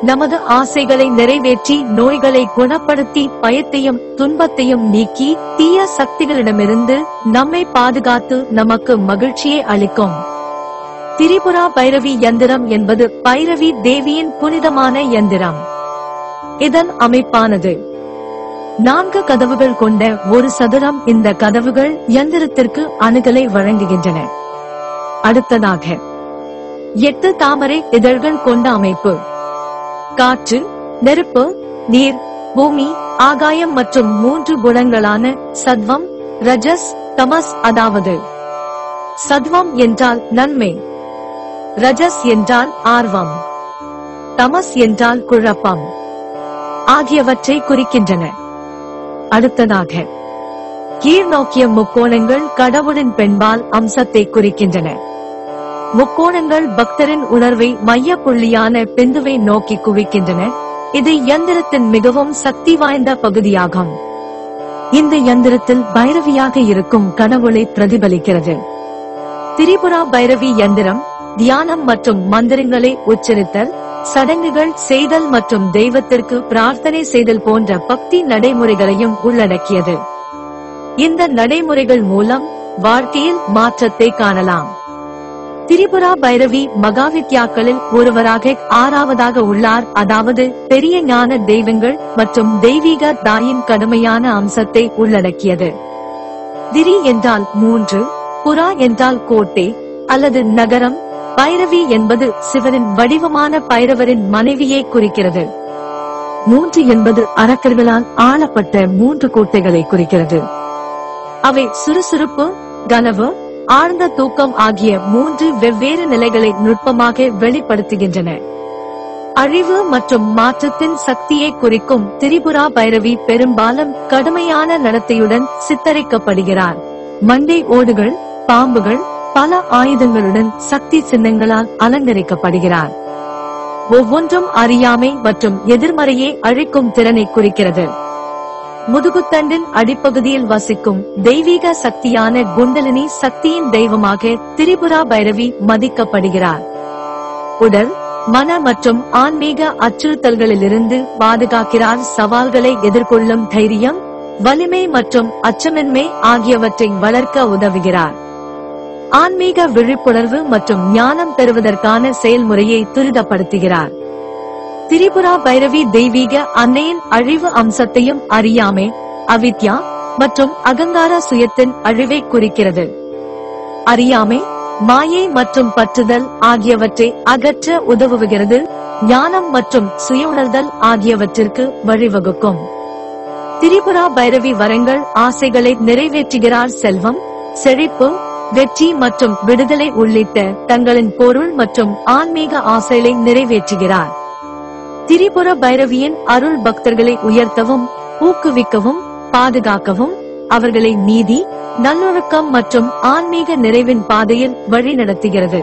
நமது ஆசைகளை நிறைவேற்றி நோய்களை குணப்படுத்தி பயத்தையும் துன்பத்தையும் நீக்கி தீய சக்திகளிடமிருந்து நம்மை பாதுகாத்து நமக்கு மகிழ்ச்சியை அளிக்கும். திரிபுரா பைரவி யந்திரம் என்பது பைரவி தேவியின் புனிதமான யந்திரம். இதன் அமைப்பானது 4 கதவுகள் கொண்ட ஒரு சதுரம். இந்த கதவுகள் யந்திரத்திற்கு அணுகலை வழங்குகின்றன. அடுத்ததாக 8 தாமரை இதழ்கள் கொண்ட அமைப்பு. காற்று, நெருப்பு, நீர், பூமி, ஆகாயம் மற்றும் 3 குணங்களான சத்வம், ரஜஸ், தமஸ். அதாவது சத்வம் என்றால் நன்மை, ரஜஸ் என்றால் ஆர்வம், தமஸ் என்றால் குழப்பம் ஆகியவற்றை குறிக்கின்றன. அடுத்ததாக கீழ்நோக்கிய முக்கோணங்கள் கடவுளின் பெண்பால் அம்சத்தை குறிக்கின்றன. முக்கோணங்கள் பக்தரின் உணர்வை மைய புள்ளியான பிந்துவை நோக்கி குவிக்கின்றன. இது யந்திரத்தின் மிகவும் சக்தி வாய்ந்த பகுதியாகும். இந்த யந்திரத்தில் பைரவியாக இருக்கும் கடவுளை பிரதிபலிக்கிறது. திரிபுரா பைரவி யந்திரம் தியானம் மற்றும் மந்திரங்களை உச்சரித்தல், சடங்குகள் செய்தல் மற்றும் தெய்வத்திற்கு பிரார்த்தனை செய்தல் போன்ற பக்தி நடைமுறைகளையும் உள்ளடக்கியது. இந்த நடைமுறைகள் மூலம் வாழ்க்கையில் மாற்றத்தை காணலாம். திரிபுரா பைரவி மகாவித்யாக்களில் ஒருவராக 6வதாக உள்ளார். அதாவது பெரிய ஞான தெய்வங்கள் மற்றும் தெய்வீக தாயின் கடுமையான அம்சத்தை உள்ளடக்கியது. திரி என்றால் 3, புரா என்றால் கோட்டை அல்லது நகரம். பைரவி என்பது சிவனின் வடிவமான பைரவரின் மனைவியை குறிக்கிறது. 3 என்பது அரக்கர்களால் ஆளப்பட்ட 3 கோட்டைகளை குறிக்கிறது. அவை சுறுசுறுப்பு, கனவு, ஆழ்ந்த தூக்கம் ஆகிய 3 வெவ்வேறு நிலைகளை நுட்பமாக வெளிப்படுத்துகின்றன. அழிவு மற்றும் மாற்றத்தின் சக்தியை குறிக்கும் திரிபுரா பைரவி பெரும்பாலும் கடுமையான நடத்தையுடன் சித்தரிக்கப்படுகிறார். மண்டை ஓடுகள், பாம்புகள், பல ஆயுதங்களுடன் சக்தி சின்னங்களால் அலங்கரிக்கப்படுகிறார். ஒவ்வொன்றும் அறியாமை மற்றும் எதிர்மறையை அழிக்கும் திறனை குறிக்கிறது. முதுகுத்தண்டின் அடிப்பகுதியில் வசிக்கும் தெய்வீக சக்தியான குண்டலினி சக்தியின் தெய்வமாக திரிபுரா பைரவி மதிக்கப்படுகிறார். உடல், மன மற்றும் ஆன்மீக அச்சுறுத்தல்களிலிருந்து பாதுகாக்கிறார். சவால்களை எதிர்கொள்ளும் தைரியம், வலிமை மற்றும் அச்சமின்மை ஆகியவற்றை வளர்க்க உதவுகிறார். ஆன்மீக விழிப்புணர்வு மற்றும் ஞானம் பெறுவதற்கான செயல்முறையை துரிதப்படுத்துகிறார். திரிபுரா பைரவி தெய்வீக அன்னையின் அழிவு அம்சத்தையும் அறியாமை, அவித்யா மற்றும் அகங்கார சுயத்தின் அழிவை குறிக்கிறது. அறியாமை, மாயை மற்றும் பற்றுதல் ஆகியவற்றை அகற்ற உதவுகிறது. ஞானம் மற்றும் சுய உணர்தல் ஆகியவற்றிற்கு வழிவகுக்கும். திரிபுரா பைரவி வரங்கள் ஆசைகளை நிறைவேற்றுகிறார். செல்வம், செழிப்பு, வெற்றி மற்றும் விடுதலை உள்ளிட்ட தங்களின் பொருள் மற்றும் ஆன்மீக ஆசைகளை நிறைவேற்றுகிறார். திரிபுர பைரவியின் அருள் பக்தர்களை உயர்த்தவும், ஊக்குவிக்கவும், பாதுகாக்கவும், அவர்களை நீதி, நல்லொழுக்கம் மற்றும் ஆன்மீக நிறைவின் பாதையில் வழி நடத்துகிறது.